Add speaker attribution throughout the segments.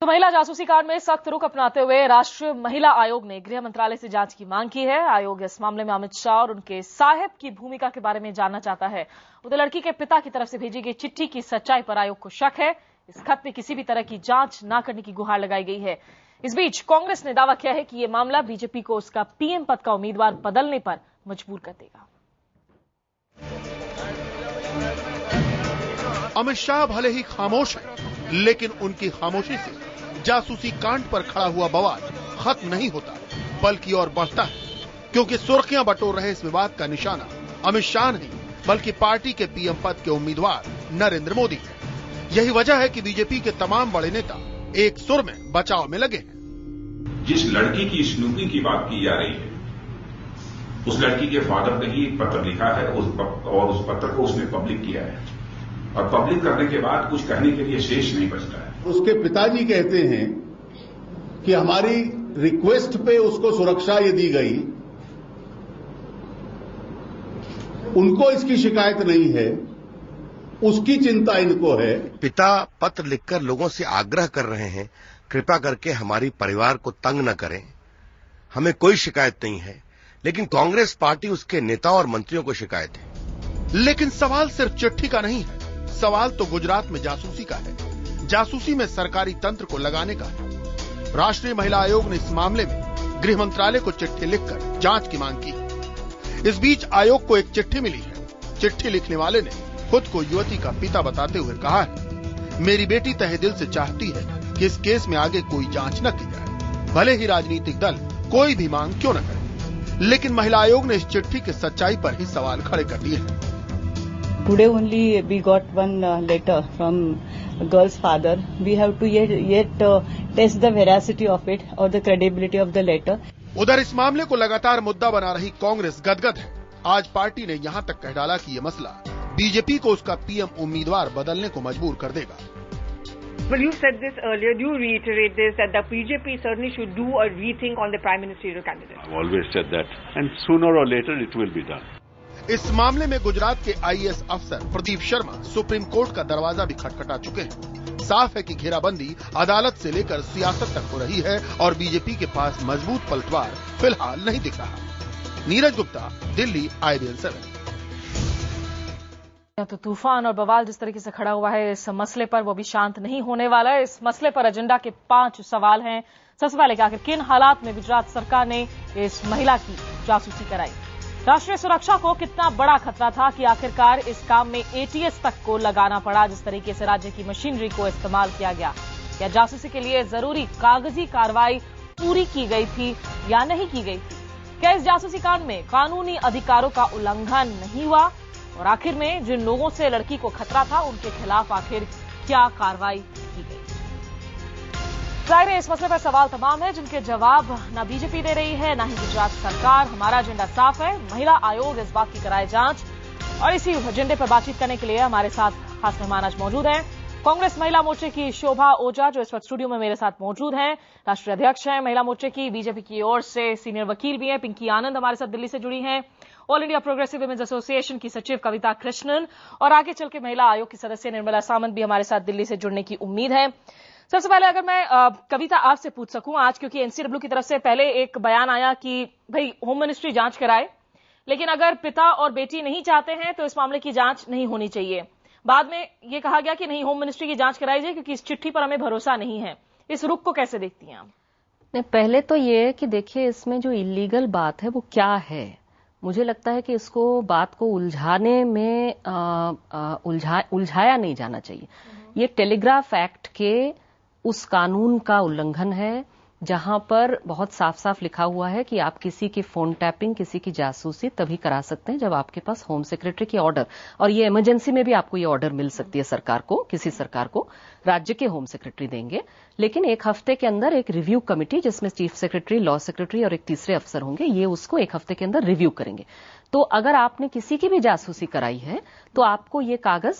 Speaker 1: तो महिला जासूसी कांड में सख्त रुख अपनाते हुए राष्ट्रीय महिला आयोग ने गृह मंत्रालय से जांच की मांग की है। आयोग इस मामले में अमित शाह और उनके साहिब की भूमिका के बारे में जानना चाहता है। उधर लड़की के पिता की तरफ से भेजी गई चिट्ठी की सच्चाई पर आयोग को शक है। इस खत में किसी भी तरह की जांच न करने की गुहार लगाई गई है। इस बीच कांग्रेस ने दावा किया है कि यह मामला बीजेपी को उसका पीएम पद का उम्मीदवार बदलने पर मजबूर कर देगा।
Speaker 2: अमित शाह भले ही खामोश हैं, लेकिन उनकी खामोशी से जासूसी कांड पर खड़ा हुआ बवाल खत्म नहीं होता, बल्कि और बढ़ता है, क्योंकि सुर्खियां बटोर रहे इस विवाद का निशाना अमित शाह नहीं, बल्कि पार्टी के पीएम पद के उम्मीदवार नरेंद्र मोदी है। यही वजह है कि बीजेपी के तमाम बड़े नेता एक सुर में बचाव में लगे हैं।
Speaker 3: जिस लड़की की स्नूपिंग की बात की जा रही है, उस लड़की के फादर ने ही एक पत्र लिखा है और उस पत्र को उसने पब्लिक किया है, और पब्लिक करने के बाद कुछ कहने के लिए शेष नहीं बचता है।
Speaker 4: उसके पिताजी कहते हैं कि हमारी रिक्वेस्ट पे उसको सुरक्षा ये दी गई, उनको इसकी शिकायत नहीं है, उसकी चिंता इनको है।
Speaker 5: पिता पत्र लिखकर लोगों से आग्रह कर रहे हैं, कृपा करके हमारी परिवार को तंग न करें, हमें कोई शिकायत नहीं है, लेकिन कांग्रेस पार्टी उसके नेता और मंत्रियों को शिकायत है।
Speaker 2: लेकिन सवाल सिर्फ चिट्ठी का नहीं है, सवाल तो गुजरात में जासूसी का है, जासूसी में सरकारी तंत्र को लगाने का है। राष्ट्रीय महिला आयोग ने इस मामले में गृह मंत्रालय को चिट्ठी लिखकर जांच की मांग की। इस बीच आयोग को एक चिट्ठी मिली है। चिट्ठी लिखने वाले ने खुद को युवती का पिता बताते हुए कहा है, मेरी बेटी तहे दिल से चाहती है कि इस केस में आगे कोई जांच न की जाए, भले ही राजनीतिक दल कोई भी मांग क्यों न करे। लेकिन महिला आयोग ने इस चिट्ठी की सच्चाई पर ही सवाल खड़े कर दिए हैं।
Speaker 6: Today only we got one letter from a girl's father. We have to yet test the veracity of it or the credibility of the letter.
Speaker 2: उधर इस मामले को लगातार मुद्दा बना रही कांग्रेस गदगद है। आज पार्टी ने यहां तक कह डाला कि ये मसला बीजेपी को उसका पीएम उम्मीदवार बदलने को मजबूर कर देगा।
Speaker 7: Well, you said this earlier. Do you reiterate this, that the BJP certainly should do a rethink on the prime ministerial candidate?
Speaker 8: I've always said that, and sooner or later it will be done.
Speaker 2: इस मामले में गुजरात के IAS अफसर Pradeep Sharma supreme court का दरवाजा भी खटखटा चुके हैं। साफ है कि घेराबंदी अदालत से लेकर सियासत तक हो रही है और बीजेपी के पास मजबूत पलटवार फिलहाल नहीं दिख रहा। नीरज गुप्ता, दिल्ली, IBN 7।
Speaker 1: तो तूफान और बवाल जिस तरीके से खड़ा हुआ है इस मसले पर, वो भी शांत नहीं होने वाला है। इस मसले पर एजेंडा के 5 सवाल हैं। सबसे पहले कि आखिर किन हालात में गुजरात सरकार ने इस महिला की जासूसी कराई? राष्ट्रीय सुरक्षा को कितना बड़ा खतरा था कि आखिरकार इस काम में ATS तक को लगाना पड़ा, जिस तरीके से राज्य की मशीनरी को इस्तेमाल किया गया? क्या जासूसी के लिए जरूरी कागजी कार्रवाई पूरी की गई थी या नहीं की गई थी? क्या इस जासूसी कांड में कानूनी अधिकारों का उल्लंघन नहीं हुआ? और आखिर में जिन लोगों से लड़की को खतरा था उनके खिलाफ आखिर क्या कार्रवाई की गई? जाहिर है इस मसले पर सवाल तमाम है, जिनके जवाब न बीजेपी दे रही है, न ही गुजरात सरकार। हमारा एजेंडा साफ है, महिला आयोग इस बात की कराए जांच। और इसी एजेंडे पर बातचीत करने के लिए हमारे साथ खास मेहमान आज मौजूद हैं। कांग्रेस महिला मोर्चे की शोभा ओझा, जो इस वक्त स्टूडियो में मेरे साथ मौजूद हैं, राष्ट्रीय अध्यक्ष हैं महिला मोर्चे की। बीजेपी की ओर से सीनियर वकील भी हैं पिंकी आनंद हमारे साथ दिल्ली से जुड़ी हैं। All India Progressive Women's Association की सचिव कविता कृष्णन और आगे चल के महिला आयोग की सदस्य निर्मला सामंत भी हमारे साथ दिल्ली से जुड़ने की उम्मीद है। सबसे पहले अगर मैं कविता आपसे पूछ सकूं आज, क्योंकि एनसीडब्ल्यू की तरफ से पहले एक बयान आया कि भाई होम मिनिस्ट्री जांच कराए, लेकिन अगर पिता और बेटी नहीं चाहते हैं तो इस मामले की जांच नहीं होनी चाहिए। बाद में यह कहा गया कि नहीं, होम मिनिस्ट्री की जांच कराई जाए क्योंकि इस चिट्ठी पर हमें भरोसा नहीं है। इस रुख को कैसे देखती हैं आप?
Speaker 9: नहीं, पहले तो ये कि देखिए इसमें जो इलीगल बात है वो क्या है। मुझे लगता है कि इसको बात को उलझाने में उलझाया नहीं जाना चाहिए। ये टेलीग्राफ एक्ट के उस कानून का उल्लंघन है जहां पर बहुत साफ साफ लिखा हुआ है कि आप किसी की फोन टैपिंग, किसी की जासूसी तभी करा सकते हैं जब आपके पास होम सेक्रेटरी की ऑर्डर, और ये इमरजेंसी में भी आपको ये ऑर्डर मिल सकती है सरकार को, किसी सरकार को राज्य के होम सेक्रेटरी देंगे। लेकिन 1 हफ्ते के अंदर एक रिव्यू कमेटी, जिसमें चीफ सेक्रेटरी, लॉ सेक्रेटरी और एक तीसरे अफसर होंगे, ये उसको 1 हफ्ते के अंदर रिव्यू करेंगे। तो अगर आपने किसी की भी जासूसी कराई है तो आपको ये कागज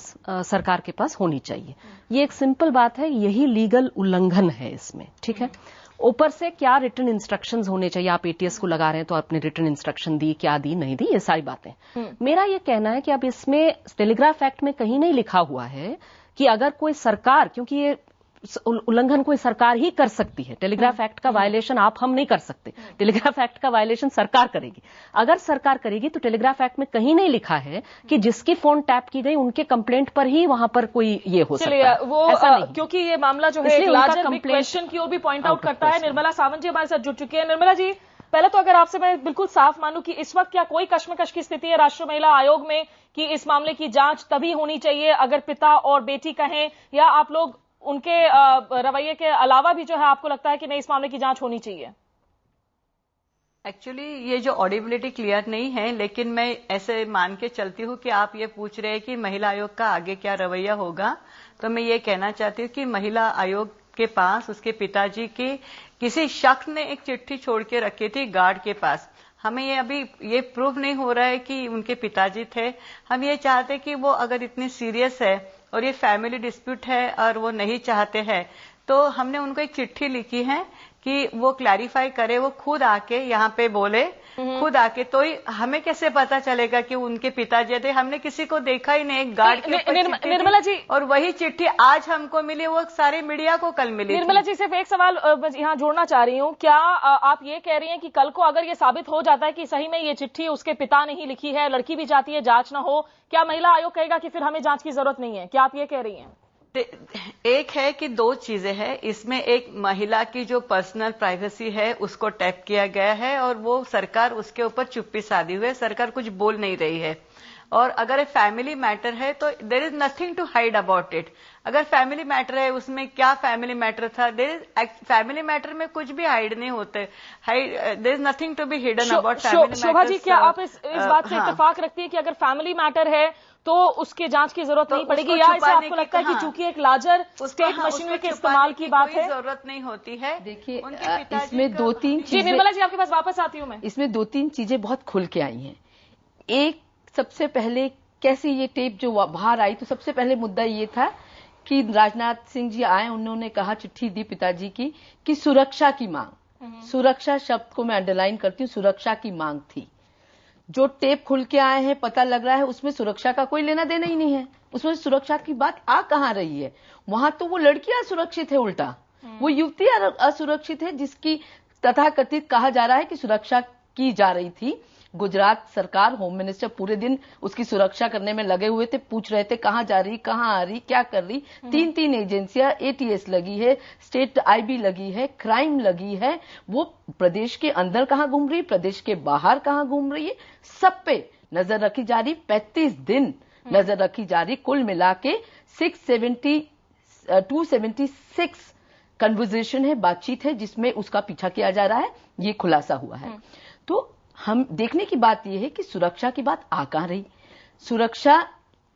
Speaker 9: सरकार के पास होनी चाहिए। ये एक सिंपल बात है, यही लीगल उल्लंघन है इसमें, ठीक है। ऊपर से क्या रिटन इंस्ट्रक्शंस होने चाहिए, आप ATS को लगा रहे हैं तो आपने रिटन इंस्ट्रक्शन दी, क्या दी, नहीं दी, ये सारी बातें। मेरा ये कहना है कि अब इसमें टेलीग्राफ एक्ट में कहीं नहीं लिखा हुआ है कि अगर कोई सरकार, क्योंकि ये उल्लंघन कोई सरकार ही कर सकती है। टेलीग्राफ एक्ट का वायलेशन हम नहीं कर सकते। टेलीग्राफ एक्ट का वायलेशन सरकार करेगी। अगर सरकार करेगी तो टेलीग्राफ एक्ट में कहीं नहीं लिखा है कि जिसकी फोन टैप की गई उनके कंप्लेंट पर ही वहां पर कोई ये हो सकता है।
Speaker 1: वो क्योंकि ये मामला जो है लार्जर बिग क्वेश्चन की ओर भी पॉइंट आउट करता है। निर्मला सावंत जी हमारे साथ जुड़ चुकी है। निर्मला जी, पहले तो अगर आपसे मैं बिल्कुल साफ मानूं कि इस वक्त क्या कोई कश्मकश की स्थिति है राष्ट्रीय महिला आयोग में कि इस मामले की जांच तभी होनी चाहिए अगर पिता और बेटी कहें, या आप लोग उनके रवैये के अलावा भी जो है आपको लगता है कि नहीं इस मामले की जांच होनी चाहिए?
Speaker 6: एक्चुअली ये जो ऑडिबिलिटी क्लियर नहीं है, लेकिन मैं ऐसे मान के चलती हूँ कि आप ये पूछ रहे हैं कि महिला आयोग का आगे क्या रवैया होगा, तो मैं ये कहना चाहती हूँ कि महिला आयोग के पास उसके पिताजी की किसी शख्स ने एक चिट्ठी छोड़ के रखी थी गार्ड के पास। हमें ये अभी ये प्रूव नहीं हो रहा है कि उनके पिताजी थे। हम ये चाहते कि वो अगर इतनी सीरियस है और ये फैमिली डिस्प्यूट है और वो नहीं चाहते हैं, तो हमने उनको एक चिट्ठी लिखी है कि वो क्लैरिफाई करे, वो खुद आके यहाँ पे बोले, खुद आके। तो हमें कैसे पता चलेगा कि उनके पिताजी थे? हमने किसी को देखा ही नहीं। एक गार्ड के ऊपर
Speaker 1: निर्मला जी,
Speaker 6: और वही चिट्ठी आज हमको मिली, वो सारे मीडिया को कल मिली।
Speaker 1: निर्मला जी, सिर्फ एक सवाल यहाँ जोड़ना चाह रही हूँ। क्या आप ये कह रही हैं कि कल को अगर ये साबित हो जाता है कि सही में ये चिट्ठी उसके पिता ने ही लिखी है, लड़की भी चाहती है जांच ना हो, क्या महिला आयोग कहेगा कि फिर हमें जांच की जरूरत नहीं है? क्या आप ये कह रही हैं?
Speaker 6: एक है कि दो चीजें हैं इसमें। एक महिला की जो पर्सनल प्राइवेसी है उसको टैप किया गया है और वो सरकार उसके ऊपर चुप्पी साधी हुई है, सरकार कुछ बोल नहीं रही है। और अगर फैमिली मैटर है तो there is nothing to hide about it. अगर फैमिली मैटर है, उसमें क्या फैमिली मैटर था? फैमिली मैटर में कुछ भी हाइड नहीं होते। There is nothing to be hidden about family matter.
Speaker 1: Shobha ji, क्या आप इस बात से इत्तेफाक रखती है कि अगर फैमिली मैटर है तो उसके जांच की जरूरत नहीं पड़ेगी, या इसे आपको लगता है कि चूंकि एक लार्जर स्टेट मशीनरी के इस्तेमाल की बात है,
Speaker 6: जरूरत नहीं होती है?
Speaker 10: देखिए, इसमें दो तीन चीजें,
Speaker 1: निर्मला जी आपके पास वापस आती हूं मैं,
Speaker 10: इसमें दो तीन चीजें बहुत खुल के आई हैं। एक, सबसे पहले कैसे ये टेप जो बाहर आई, तो सबसे पहले मुद्दा ये था कि राजनाथ सिंह जी आए, उन्होंने कहा, चिट्ठी दी पिताजी की कि सुरक्षा की मांग, सुरक्षा शब्द को मैं अंडरलाइन करती हूँ, सुरक्षा की मांग थी। जो टेप खुल के आए हैं, पता लग रहा है उसमें सुरक्षा का कोई लेना देना ही नहीं है। उसमें सुरक्षा की बात आ कहां रही है? वहां तो वो लड़कियां असुरक्षित है, उल्टा वो युवतियां असुरक्षित है, जिसकी तथाकथित कहा जा रहा है कि सुरक्षा की जा रही थी। गुजरात सरकार, होम मिनिस्टर पूरे दिन उसकी सुरक्षा करने में लगे हुए थे, पूछ रहे थे कहां जा रही, कहां आ रही, क्या कर रही। तीन एजेंसियां, एटीएस लगी है, स्टेट आईबी लगी है, क्राइम लगी है, वो प्रदेश के अंदर कहां घूम रही, प्रदेश के बाहर कहां घूम रही है, सब पे नजर रखी जा रही। 35 दिन नजर रखी जा रही। कुल मिला के 276 कन्वर्सेशन है, बातचीत है, जिसमें उसका पीछा किया जा रहा है, ये खुलासा हुआ है। तो हम देखने की बात यह है कि सुरक्षा की बात आ कहां रही। सुरक्षा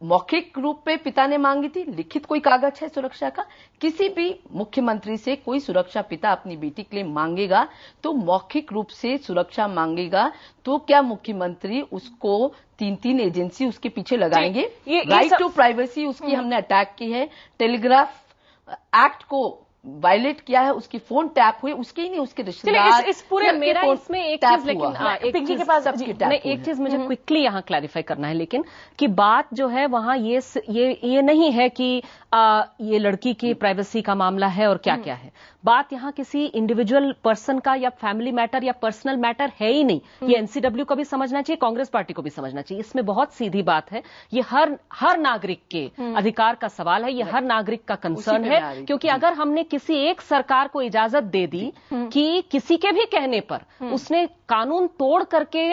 Speaker 10: मौखिक रूप पे पिता ने मांगी थी, लिखित कोई कागज है सुरक्षा का? किसी भी मुख्यमंत्री से कोई सुरक्षा पिता अपनी बेटी के लिए मांगेगा तो मौखिक रूप से सुरक्षा मांगेगा, तो क्या मुख्यमंत्री उसको तीन एजेंसी उसके पीछे लगाएंगे? राइट टू प्राइवेसी उसकी हमने अटैक की है, टेलीग्राफ एक्ट को वायलेट किया है, उसकी फोन टैप हुई, उसके ही नहीं, उसके रिश्तेदार।
Speaker 9: इस पूरे मेरा इसमें एक चीज, लेकिन पिंकी के पास एक चीज मुझे क्विकली यहाँ क्लैरिफाई करना है, लेकिन कि बात जो है वहां ये नहीं है कि ये लड़की की प्राइवेसी का मामला है और क्या क्या है। बात यहाँ किसी इंडिविजुअल पर्सन का या फैमिली मैटर या पर्सनल मैटर है ही नहीं। ये एनसीडब्ल्यू को भी समझना चाहिए, कांग्रेस पार्टी को भी समझना चाहिए। इसमें बहुत सीधी बात है, ये हर नागरिक के अधिकार का सवाल है, ये हर नागरिक का कंसर्न है। क्योंकि अगर हमने किसी एक सरकार को इजाजत दे दी कि किसी के भी कहने पर उसने कानून तोड़ करके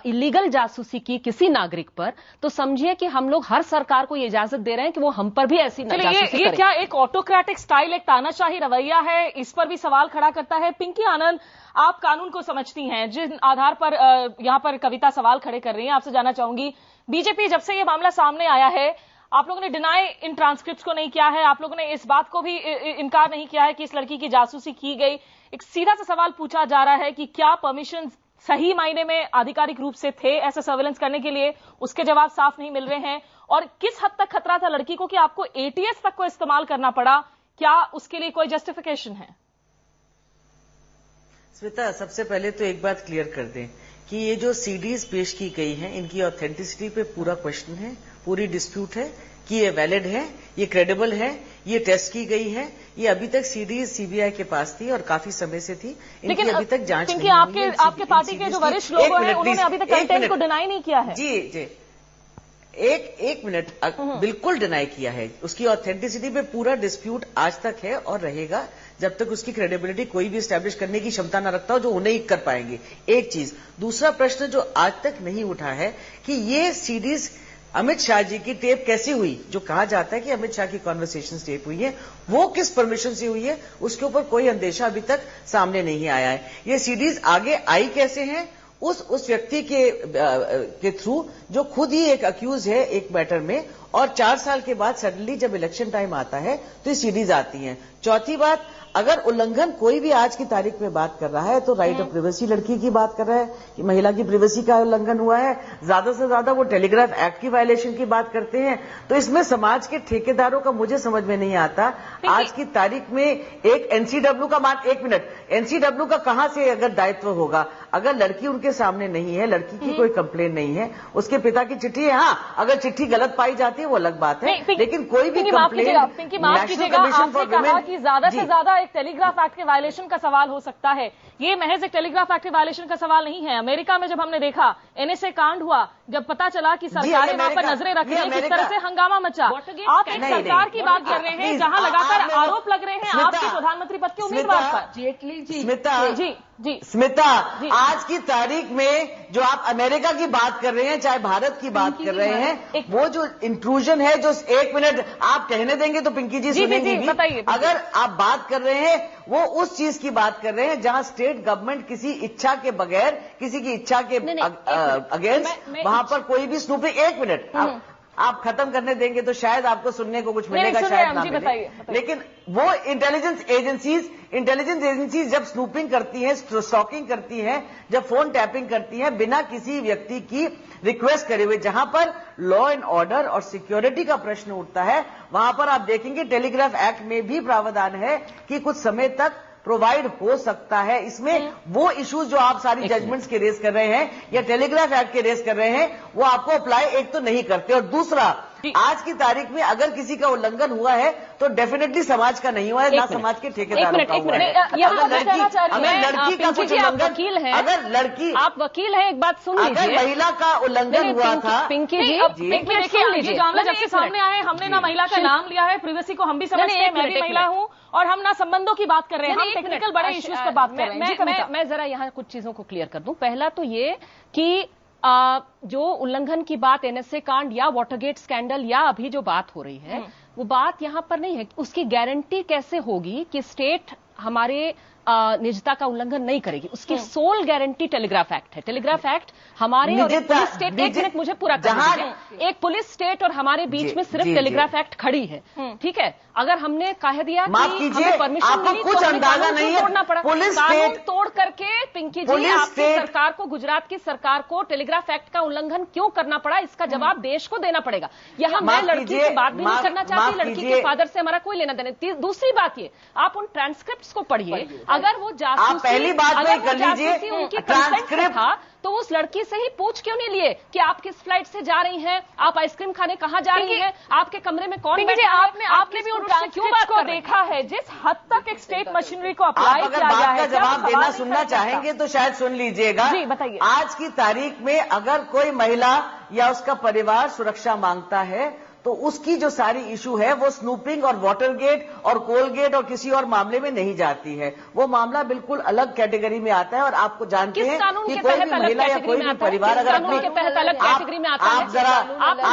Speaker 9: इलीगल जासूसी की किसी नागरिक पर, तो समझिए कि हम लोग हर सरकार को ये इजाजत दे रहे हैं कि वो हम पर भी ऐसी जासूसी
Speaker 1: ये क्या एक ऑटोक्रेटिक स्टाइल, एक तानाशाही रवैया है? इस पर भी सवाल खड़ा करता है। पिंकी आनंद, आप कानून को समझती हैं, जिन आधार पर यहां पर कविता सवाल खड़े कर रही हैं, आपसे जानना चाहूंगी, बीजेपी जब से ये मामला सामने आया है, आप लोगों ने डिनाई इन ट्रांसक्रिप्ट को नहीं किया है, आप लोगों ने इस बात को भी इनकार नहीं किया है कि इस लड़की की जासूसी की गई। एक सीधा सा सवाल पूछा जा रहा है कि क्या परमिशन सही मायने में आधिकारिक रूप से थे ऐसा सर्वेलेंस करने के लिए? उसके जवाब साफ नहीं मिल रहे हैं। और किस हद तक खतरा था लड़की को कि आपको एटीएस तक को इस्तेमाल करना पड़ा? क्या उसके लिए कोई जस्टिफिकेशन है?
Speaker 11: श्वेता, सबसे पहले तो एक बात क्लियर कर दें कि ये जो सीडीज पेश की गई हैं, इनकी ऑथेंटिसिटी पे पूरा क्वेश्चन है, पूरी डिस्प्यूट है कि ये वैलिड है, ये क्रेडिबल है, ये टेस्ट की गई है। ये अभी तक सीडीज सीबीआई के पास थी और काफी समय से थी। इनकी अभी तक जांच नहीं हुई है।
Speaker 1: आपके पार्टी के जो वरिष्ठ लोग हैं उन्होंने अभी तक कंटेंट को डिनाई नहीं किया है।
Speaker 11: जी एक मिनट, बिल्कुल डिनाई किया है। उसकी ऑथेंटिसिटी पे पूरा डिस्प्यूट आज तक है और रहेगा जब तक उसकी क्रेडिबिलिटी कोई भी स्टैब्लिश करने की क्षमता न रखता हो, जो उन्हें ही कर पाएंगे। एक चीज। दूसरा प्रश्न जो आज तक नहीं उठा है कि ये सीडीज अमित शाह जी की टेप कैसे हुई। जो कहा जाता है कि अमित शाह की कॉन्वर्सेशन टेप हुई है, वो किस परमिशन से हुई है, उसके ऊपर कोई अंदेशा अभी तक सामने नहीं आया है। ये सीडीज आगे आई कैसे हैं, उस व्यक्ति के थ्रू जो खुद ही एक अक्यूज है एक मैटर में, और 4 साल के बाद सडनली जब इलेक्शन टाइम आता है तो ये सीडीज आती हैं। चौथी बात, अगर उल्लंघन कोई भी आज की तारीख में बात कर रहा है तो राइट ऑफ प्रिवेसी लड़की की बात कर रहा है कि महिला की प्रिवेसी का उल्लंघन हुआ है। ज्यादा से ज्यादा वो टेलीग्राफ एक्ट की वायलेशन की बात करते हैं। तो इसमें समाज के ठेकेदारों का मुझे समझ में नहीं आता। आज की तारीख में एक एनसीडब्ल्यू का एक मिनट, एनसीडब्ल्यू का कहां से अगर दायित्व होगा, अगर लड़की उनके सामने नहीं है, लड़की की कोई कंप्लेन नहीं है, उसके पिता की चिट्ठी है, हाँ अगर चिट्ठी गलत पाई जाती है वो अलग बात है, लेकिन कोई भी complain
Speaker 1: national commission for women, ज्यादा से ज्यादा एक टेलीग्राफ एक्ट के वायलेशन का सवाल हो सकता है। ये महज एक टेलीग्राफ एक्ट के वायलेशन का सवाल नहीं है। अमेरिका में जब हमने देखा एनएसए कांड हुआ, जब पता चला कि सरकारें वहां पर नजरें रख रही है, किस तरह से हंगामा मचा। आप एक सरकार की बात कर रहे हैं जहां लगातार आरोप लग रहे हैं आपके प्रधानमंत्री पद के उम्मीदवार पर।
Speaker 10: जेटली जी,
Speaker 11: स्मिता, आज की तारीख में जो आप अमेरिका की बात कर रहे हैं, चाहे भारत की बात कर रहे हैं, वो जो इंट्रूजन है, जो 1 मिनट आप कहने देंगे तो पिंकी जी सुनेंगी भी। अगर आप बात कर रहे हैं, वो उस चीज की बात कर रहे हैं जहां स्टेट गवर्नमेंट किसी इच्छा के बगैर, किसी की इच्छा के अगेंस्ट वहां पर कोई भी स्नूपिंग। 1 मिनट आप खत्म करने देंगे तो शायद आपको सुनने को कुछ मिलेगा, शायद ना मिले। लेकिन वो इंटेलिजेंस एजेंसीज जब स्नूपिंग करती हैं, स्टॉकिंग करती हैं, जब फोन टैपिंग करती हैं बिना किसी व्यक्ति की रिक्वेस्ट करे हुए, जहां पर लॉ एंड ऑर्डर और सिक्योरिटी का प्रश्न उठता है, वहां पर आप देखेंगे टेलीग्राफ एक्ट में भी प्रावधान है कि कुछ समय तक प्रोवाइड हो सकता है। इसमें वो इश्यूज जो आप सारी जजमेंट्स के रेस कर रहे हैं या टेलीग्राफ एक्ट के रेस कर रहे हैं, वो आपको अप्लाई एक तो नहीं करते, और दूसरा आज की तारीख में अगर किसी का उल्लंघन हुआ है तो डेफिनेटली समाज का नहीं हुआ है, ना समाज के ठेकेदारों का हुआ है। अगर लड़की का कुछ उल्लंघन, अगर लड़की,
Speaker 1: आप वकील हैं, एक बात सुन लीजिए,
Speaker 11: अगर महिला का उल्लंघन हुआ था,
Speaker 1: पिंकी जी देखिए, मामला जब से सामने आए, हमने ना महिला का नाम लिया है, प्रिवेसी को हम भी समझते हैं, मैं भी महिला हूं, और हम ना संबंधों की बात कर रहे हैं, हम टेक्निकल बड़े इश्यूज पर बात कर रहे हैं।
Speaker 9: मैं जरा यहाँ कुछ चीजों को क्लियर कर दूं। पहला तो ये कि जो उल्लंघन की बात एनएसए कांड या वाटरगेट स्कैंडल या अभी जो बात हो रही है, वो बात यहां पर नहीं है। उसकी गारंटी कैसे होगी कि स्टेट हमारे निजता का उल्लंघन नहीं करेगी? उसकी सोल गारंटी टेलीग्राफ एक्ट है। टेलीग्राफ एक्ट हमारे और एक पुलिस स्टेट, एक मिनट मुझे पूरा करने दीजिए, एक पुलिस स्टेट और हमारे बीच में सिर्फ टेलीग्राफ एक्ट खड़ी है, ठीक है। अगर हमने कह दिया कि हमें परमिशन मिली
Speaker 11: कुछ अंदाजा नहीं है,
Speaker 9: तोड़ना पड़ा, कानून तोड़ करके पिंकी जी आपकी सरकार को, गुजरात की सरकार को टेलीग्राफ एक्ट का उल्लंघन क्यों करना पड़ा, इसका जवाब देश को देना पड़ेगा। यहाँ मैं लड़की से बात भी नहीं करना चाहती, लड़की के फादर से हमारा कोई लेना देना। दूसरी बात ये, आप उन ट्रांसक्रिप्ट को पढ़िए, अगर वो जासूसी,
Speaker 11: पहली बात कर लीजिए,
Speaker 9: उनकी ट्रांसक्रिप्ट था तो उस लड़की से ही पूछ क्यों नहीं लिए कि आप किस फ्लाइट से जा रही हैं, आप आइसक्रीम खाने कहां जा रही हैं, आपके कमरे में कौन बैठा है?
Speaker 1: आपने भी उन ट्रांसक्रिप्ट को देखा है, जिस हद तक एक स्टेट मशीनरी को अप्लाई किया गया है।
Speaker 11: अगर जवाब देना सुनना चाहेंगे तो शायद सुन लीजिएगा।
Speaker 1: जी बताइए।
Speaker 11: आज की तारीख में अगर कोई महिला या उसका परिवार सुरक्षा मांगता है तो उसकी जो सारी इशू है वो स्नूपिंग और वाटरगेट और कोलगेट और किसी और मामले में नहीं जाती है। वो मामला बिल्कुल अलग कैटेगरी में आता है। और आपको जानते हैं कि कोई भी महिला या कोई भी परिवार अगर अपनी
Speaker 1: अलग कैटेगरी में आता है,
Speaker 11: आप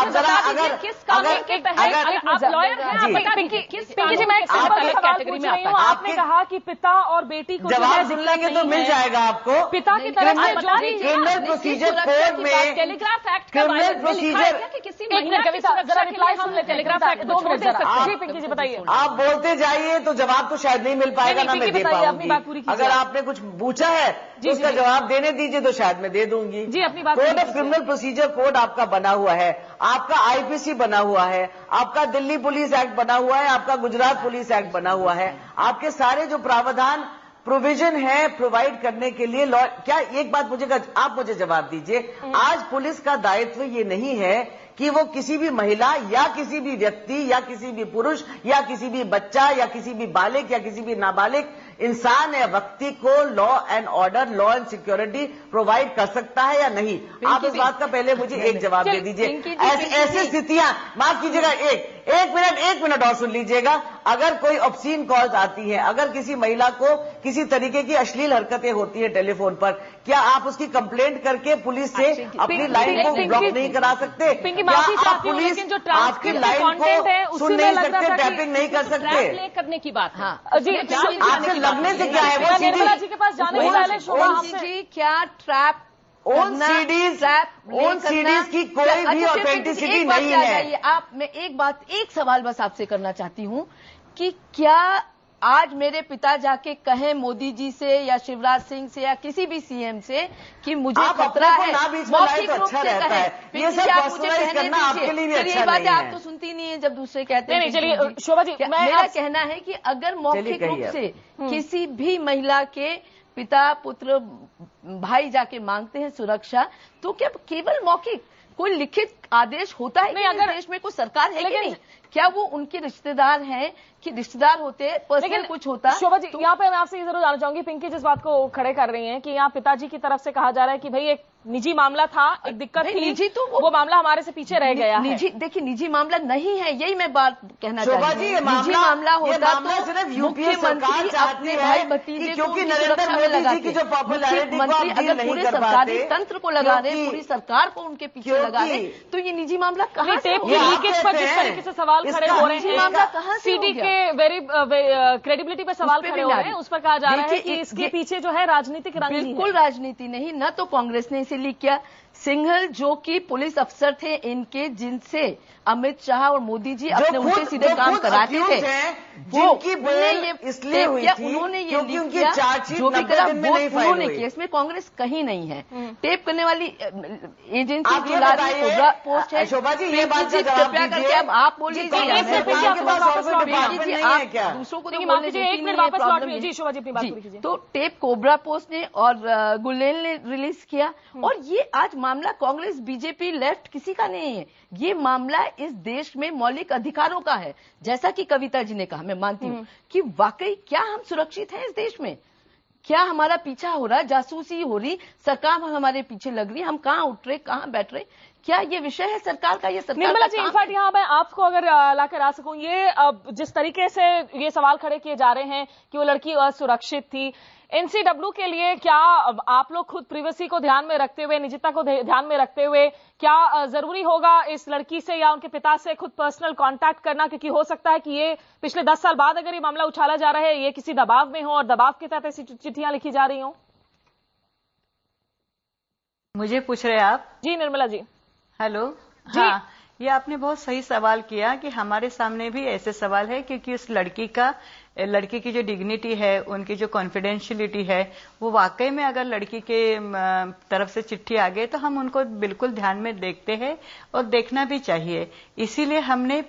Speaker 11: जरा अगर
Speaker 1: किस कानून के तहत, आप लॉयर हैं, आप बता दीजिए किस पिंकी जी, मैं एक अलग कैटेगरी में आता है। आपने कहा कि पिता और बेटी को
Speaker 11: जवाब सुन लेंगे तो मिल जाएगा आपको।
Speaker 1: पिता की तरफ से
Speaker 11: क्रिमिनल प्रोसीजर कोड में,
Speaker 1: टेलीग्राफ एक्ट
Speaker 11: क्रिमिनल प्रोसीजर,
Speaker 1: किसी महिला की सुरक्षा के लिए हम टेलीग्राफ एक्ट को छोड़ दे सकते हैं। पिंकी जी बताइए।
Speaker 11: आप बोलते जाइए तो जवाब तो शायद नहीं मिल पाएगा, ना मैं दे पाऊंगी। अगर आपने कुछ पूछा है तो उसका जवाब देने दीजिए तो शायद मैं दे दूंगी।
Speaker 1: जी अपनी बात।
Speaker 11: Code of criminal procedure code आपका बना हुआ है, आपका आईपीसी बना हुआ है, आपका दिल्ली पुलिस एक्ट बना हुआ है, आपका गुजरात पुलिस एक्ट बना हुआ है। आपके सारे जो प्रावधान प्रोविजन है प्रोवाइड करने के लिए लॉ, क्या एक बात आप मुझे जवाब दीजिए, आज पुलिस का दायित्व ये नहीं है कि वो किसी भी महिला या किसी भी व्यक्ति या किसी भी पुरुष या किसी भी बच्चा या किसी भी बालिग या किसी भी नाबालिग इंसान या व्यक्ति को law and order, law and security provide कर सकता है या नहीं। आप इस बात का पहले मुझे एक जवाब दे दीजिए। ऐसी स्थितियां, माफ कीजिएगा, एक मिनट और सुन लीजिएगा। अगर कोई ऑब्सीन कॉल्स आती है, अगर किसी महिला को किसी तरीके की अश्लील हरकतें होती है टेलीफोन पर, क्या आप उसकी कंप्लेंट करके पुलिस से अपनी लाइन को ब्लॉक नहीं करा सकते? क्या आप पुलिस आपकी लाइन को सुन नहीं सकते, टैपिंग नहीं कर सकते?
Speaker 9: प्ले करने की बात है
Speaker 11: जी, आपसे लगने से क्या है? वो
Speaker 1: निर्मला जी के पास जाने से पहले शोभा
Speaker 10: जी, क्या ट्रैप
Speaker 11: ओन सीडीज की कोई भी ऑथेंटिसिटी नहीं है।
Speaker 10: मैं एक सवाल बस आपसे करना चाहती हूं कि क्या आज मेरे पिता जाके कहें मोदी जी से या शिवराज सिंह से या किसी भी सीएम से कि मुझे खतरा है, मौखिक रूप से कहें।
Speaker 11: ये सब पर्सनलाइज करना आपके लिए भी अच्छा नहीं है।
Speaker 10: बात आप तो सुनती नहीं है जब दूसरे कहते हैं।
Speaker 1: चलिए शोभा जी,
Speaker 10: मेरा कहना है कि अगर मौखिक रूप से किसी भी महिला के पिता, पुत्र, भाई जाके मांगते हैं सुरक्षा, तो क्या केवल मौखिक कोई लिखित आदेश होता है? नहीं, अगर देश में कोई सरकार है कि नहीं? क्या वो उनके रिश्तेदार हैं कि रिश्तेदार होते, पर्सनल कुछ होता?
Speaker 1: शोभा जी, यहाँ पे मैं आपसे ये जरूर जानना चाहूंगी, पिंकी जिस बात को खड़े कर रही हैं कि यहाँ पिताजी की तरफ से कहा जा रहा है कि भाई एक निजी मामला था, एक दिक्कत थी, निजी तो वो मामला हमारे से पीछे रह गया है।
Speaker 10: देखिए, निजी मामला नहीं है, यही मैं बात कहना चाहती हूँ। निजी मामला होता तो
Speaker 11: सिर्फ यूपीए सरकार चाहती है, भाई भतीजे, क्योंकि नरेंद्र मोदी जी की जो पॉपुलैरिटी
Speaker 10: मंत्री अगर पूरे सरकारी तंत्र को लगा रहे, पूरी सरकार को उनके पीछे लगा रहे, तो ये निजी मामला कहाँ से?
Speaker 1: लीकेज पर जिस तरीके से सवाल खड़े हो रहे हैं,
Speaker 10: मामला कहाँ से?
Speaker 1: सीडी के वेरी क्रेडिबिलिटी पर सवाल खड़े हो रहे हैं, उस पर कहा जा रहा है कि इसके पीछे जो है राजनीतिक रंग,
Speaker 10: बिल्कुल राजनीति नहीं। न तो कांग्रेस ने इसे लीक किया, सिंघल जो कि पुलिस अफसर थे इनके, जिनसे अमित शाह और मोदी जी अपने उल्टे सीधे काम कराते थे,
Speaker 11: जिनकी इसलिए हुई थी
Speaker 10: उन्होंने ये
Speaker 11: क्योंकि उनकी चार्जशीट
Speaker 10: जो भी करा वो
Speaker 11: उन्होंने
Speaker 10: किया। इसमें कांग्रेस कहीं नहीं है। टेप करने वाली एजेंसी की पोस्ट है।
Speaker 11: शोभा जी, ये बात
Speaker 10: कृपया करके अब आप बोल लीजिए, दूसरों को तो टेप कोबरा पोस्ट ने और गुलेल ने रिलीज किया। और ये आज मामला कांग्रेस, बीजेपी, लेफ्ट किसी का नहीं है। ये मामला इस देश में मौलिक अधिकारों का है। जैसा कि कविता जी ने कहा, मैं मानती हूं कि वाकई क्या हम सुरक्षित हैं इस देश में? क्या हमारा पीछा हो रहा, जासूसी हो रही, सरकार हमारे पीछे लग रही, हम कहां उठ रहे, कहां बैठ रहे? क्या ये विषय है सरकार का? ये सरकार
Speaker 1: निर्मला जी, इनफैक्ट यहाँ मैं आपको अगर लाकर आ सकूं, ये जिस तरीके से ये सवाल खड़े किए जा रहे हैं कि वो लड़की असुरक्षित थी, एनसीडब्ल्यू के लिए क्या आप लोग खुद प्रिवेसी को ध्यान में रखते हुए, निजता को ध्यान में रखते हुए, क्या जरूरी होगा इस लड़की से या उनके पिता से खुद पर्सनल कांटेक्ट करना? क्योंकि हो सकता है कि ये पिछले 10 साल बाद अगर ये मामला उछाला जा रहा है, ये किसी दबाव में हो और दबाव के तहत ऐसी चिट्ठियां लिखी जा रही हो।
Speaker 6: मुझे पूछ रहे आप?
Speaker 1: जी निर्मला जी।
Speaker 6: हेलो जी। हाँ, ये आपने बहुत सही सवाल किया कि हमारे सामने भी ऐसे सवाल है, क्योंकि उस लड़की की जो डिग्निटी है, उनकी जो कॉन्फिडेंशियलिटी है, वो वाकई में अगर लड़की के तरफ से चिट्ठी आ गई तो हम उनको बिल्कुल ध्यान में देखते हैं और देखना भी चाहिए। इसीलिए हमें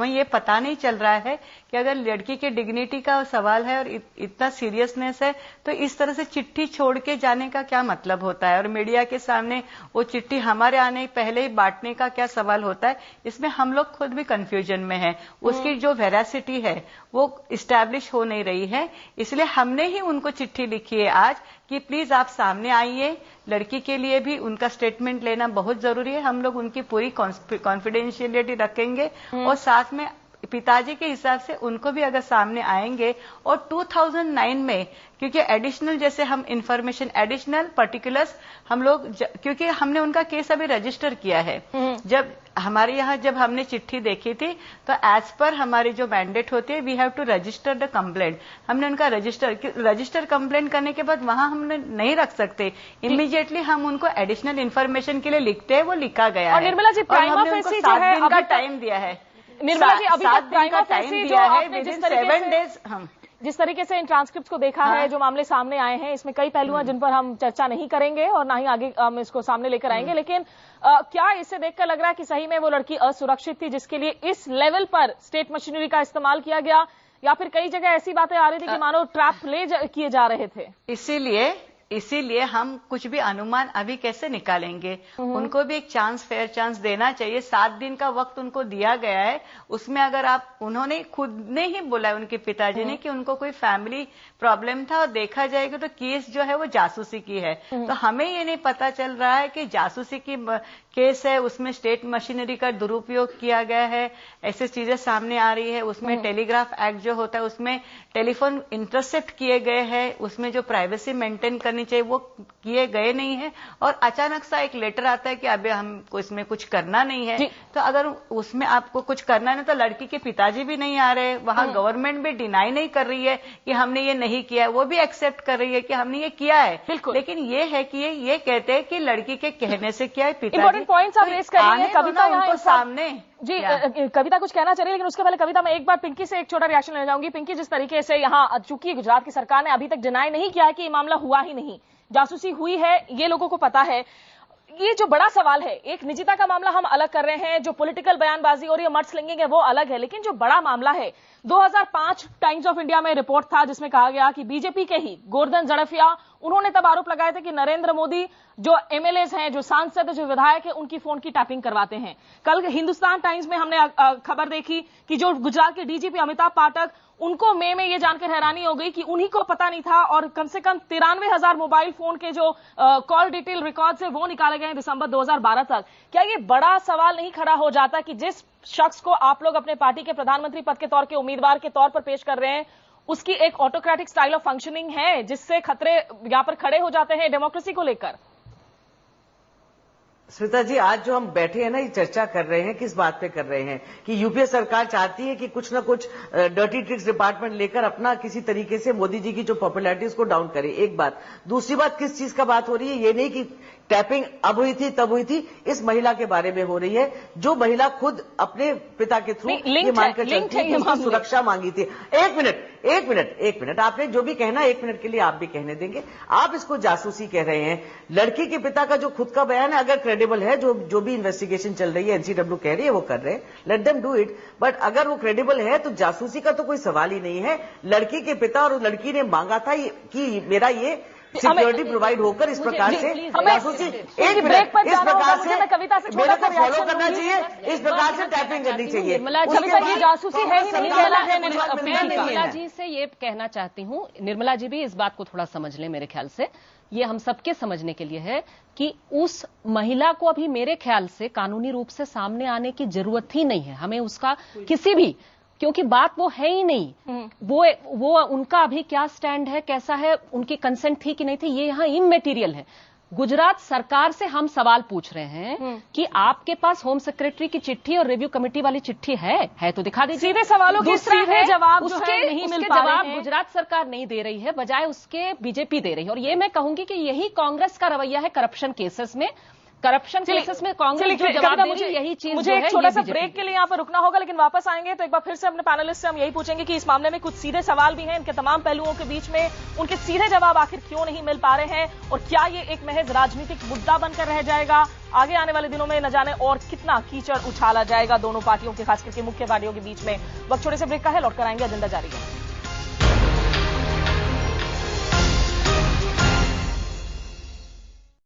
Speaker 6: ये पता नहीं चल रहा है कि अगर लड़की के डिग्निटी का सवाल है और इतना सीरियसनेस है तो इस तरह से चिट्ठी छोड़ के जाने का क्या मतलब होता है, और मीडिया के सामने वो चिट्ठी हमारे आने पहले ही बांटने का क्या सवाल होता है। इसमें हम लोग खुद भी कंफ्यूजन में हैं। उसकी जो वेरासिटी है वो इस्टेब्लिश हो नहीं रही है। इसलिए हमने ही उनको चिट्ठी लिखी है आज कि प्लीज आप सामने आइए। लड़की के लिए भी उनका स्टेटमेंट लेना बहुत जरूरी है। हम लोग उनकी पूरी कॉन्फिडेंशियलिटी रखेंगे और साथ में पिताजी के हिसाब से उनको भी अगर सामने आएंगे। और 2009 में क्योंकि एडिशनल जैसे हम इंफॉर्मेशन, एडिशनल पर्टिकुलर्स हम लोग, क्योंकि हमने उनका केस अभी रजिस्टर किया है। जब हमारे यहाँ जब हमने चिट्ठी देखी थी तो एज पर हमारी जो मैंडेट होती है, we have to register the complaint. हमने उनका रजिस्टर कंप्लेंट करने के बाद वहां हमने नहीं रख सकते, इमीडिएटली हम उनको एडिशनल इन्फॉर्मेशन के लिए लिखते हैं, वो लिखा गया है।
Speaker 1: निर्मला जी,
Speaker 6: और हमने उनको 7 दिन का टाइम दिया है।
Speaker 1: निर्मला जी, अभी
Speaker 6: 7 दिन का टाइम दिया है, विद इन 7 डेज। हम
Speaker 1: जिस तरीके से इन ट्रांसक्रिप्ट्स को देखा है, जो मामले सामने आए हैं, इसमें कई पहलू हैं जिन पर हम चर्चा नहीं करेंगे और ना ही आगे हम इसको सामने लेकर आएंगे। लेकिन क्या इससे देखकर लग रहा है कि सही में वो लड़की असुरक्षित थी जिसके लिए इस लेवल पर स्टेट मशीनरी का इस्तेमाल किया गया, या फिर कई जगह ऐसी बातें आ रही थी कि मानो ट्रैप किए जा रहे थे?
Speaker 6: इसीलिए इसीलिए हम कुछ भी अनुमान अभी कैसे निकालेंगे। उनको भी एक चांस, फेयर चांस देना चाहिए। 7 दिन का वक्त उनको दिया गया है, उसमें अगर उन्होंने खुद ने ही बोला है, उनके पिताजी ने, कि उनको कोई फैमिली प्रॉब्लम था और देखा जाएगा तो केस जो है वो जासूसी की है। तो हमें ये नहीं पता चल रहा है कि जासूसी की केस है, उसमें स्टेट मशीनरी का दुरुपयोग किया गया है, ऐसी चीजें सामने आ रही है। उसमें टेलीग्राफ एक्ट जो होता है उसमें टेलीफोन इंटरसेप्ट किए गए हैं, उसमें जो प्राइवेसी मेंटेन करनी चाहिए वो किए गए नहीं है, और अचानक सा एक लेटर आता है कि अभी हमको इसमें कुछ करना नहीं है। तो अगर उसमें आपको कुछ करना नहीं तो लड़की के पिताजी भी नहीं आ रहे, वहां गवर्नमेंट भी डिनाई नहीं कर रही है कि हमने ये नहीं किया है, वो भी एक्सेप्ट कर रही है कि हमने ये किया है। लेकिन ये है कि ये कहते हैं कि लड़की के कहने से किया है, पिताजी
Speaker 1: पॉइंट्स आप रेस कर रही हैं। कविता
Speaker 6: उनको सामने
Speaker 1: जी, कविता कुछ कहना चाह रही है, लेकिन उसके पहले कविता मैं एक बार पिंकी से एक छोटा रिएक्शन ले जाऊंगी। पिंकी, जिस तरीके से यहाँ चूंकि गुजरात की सरकार ने अभी तक डिनाई नहीं किया है कि ये मामला हुआ ही नहीं, जासूसी हुई है, ये लोगों को पता है। ये जो बड़ा सवाल है, एक निजता का मामला हम अलग कर रहे हैं, जो पॉलिटिकल बयानबाजी और ये मर्ड स्लिंगिंग है वो अलग है, लेकिन जो बड़ा मामला है, 2005 टाइम्स ऑफ इंडिया में रिपोर्ट था जिसमें कहा गया कि बीजेपी के ही गोवर्धन झड़फिया, उन्होंने तब आरोप लगाए थे कि नरेंद्र मोदी जो एमएलएज हैं, जो सांसद हैं, जो विधायक हैं, उनकी फोन की टैपिंग करवाते हैं। कल हिंदुस्तान टाइम्स में हमने खबर देखी कि जो गुजरात के डीजीपी अमिताभ पाठक, उनको मई में ये जानकर हैरानी हो गई कि उन्हीं को पता नहीं था, और कम से कम 93,000 मोबाइल फोन के जो कॉल डिटेल रिकॉर्ड्स है वो निकाले गए दिसंबर 2012 तक। क्या ये बड़ा सवाल नहीं खड़ा हो जाता कि जिस शख्स को आप लोग अपने पार्टी के प्रधानमंत्री पद के तौर के उम्मीदवार के तौर पर पेश कर रहे हैं, उसकी एक ऑटोक्रेटिक स्टाइल ऑफ फंक्शनिंग है, जिससे खतरे यहां पर खड़े हो जाते हैं डेमोक्रेसी को लेकर?
Speaker 11: स्मिता जी, आज जो हम बैठे हैं ना, ये चर्चा कर रहे हैं, किस बात पे कर रहे हैं कि यूपीए सरकार चाहती है कि कुछ ना कुछ डर्टी ट्रिक्स डिपार्टमेंट लेकर अपना किसी तरीके से मोदी जी की जो पॉपुलैरिटी उसको डाउन करे। एक बात। दूसरी बात, किस चीज का बात हो रही है, ये नहीं कि टैपिंग अब हुई थी तब हुई थी, इस महिला के बारे में हो रही है, जो महिला खुद अपने पिता के थ्रू ये मानकर चलती है कि उसकी सुरक्षा मांगी थी। एक मिनट, आपने जो भी कहना 1 मिनट के लिए आप भी कहने देंगे। आप इसको जासूसी कह रहे हैं। लड़की के पिता का जो खुद का बयान है, अगर क्रेडिबल है, जो भी इन्वेस्टिगेशन चल रही है, एनसीडब्ल्यू कह रही है वो कर रहे हैं, let them do it. But अगर वो क्रेडिबल है तो जासूसी का तो कोई सवाल ही नहीं है। लड़की के पिता और लड़की ने मांगा था कि मेरा ये सिक्योरिटी प्रोवाइड होकर इस प्रकार से जासूसी, एक ब्रेक पर इस प्रकार से मेरे को फॉलो करना चाहिए, इस प्रकार से टैपिंग करनी चाहिए।
Speaker 9: जासूसी है ही नहीं कहना है। निर्मला जी से ये कहना चाहती हूँ, निर्मला जी भी इस बात को थोड़ा समझ लें। मेरे ख्याल से ये हम सबके समझने के लिए है कि उस महिला को अभी मेरे ख्याल से कानूनी रूप से सामने आने की जरूरत ही नहीं है। हमें उसका किसी भी, क्योंकि बात वो है ही नहीं, वो उनका अभी क्या स्टैंड है, कैसा है, उनकी कंसेंट थी कि नहीं थी, ये यहां इमैटेरियल है। गुजरात सरकार से हम सवाल पूछ रहे हैं कि आपके पास होम सेक्रेटरी की चिट्ठी और रिव्यू कमेटी वाली चिट्ठी है तो दिखा दीजिए।
Speaker 1: सीधे सवालों के सीधे जवाब उसके नहीं मिल पा रहे हैं।
Speaker 9: गुजरात सरकार नहीं दे रही है, बजाय उसके बीजेपी दे रही है। और ये मैं कहूंगी कि यही कांग्रेस का रवैया है करप्शन केसेस में। करप्शन केसेस में कांग्रेस जो जवाब दे रही है, यही चीज
Speaker 1: मुझे एक छोटा सा ब्रेक के लिए यहाँ पर रुकना होगा, लेकिन वापस आएंगे तो एक बार फिर से अपने पैनलिस्ट से हम यही पूछेंगे कि इस मामले में कुछ सीधे सवाल भी हैं, इनके तमाम पहलुओं के बीच में उनके सीधे जवाब आखिर क्यों नहीं मिल पा रहे हैं, और क्या ये एक महज राजनीतिक मुद्दा बनकर रह जाएगा। आगे आने वाले दिनों में न जाने और कितना कीचड़ उछाला जाएगा दोनों पार्टियों के, खास करके मुख्य पार्टियों के बीच में। वक्त छोटे से ब्रेक का है, लौटकर आएंगे, एजेंडा जारी है।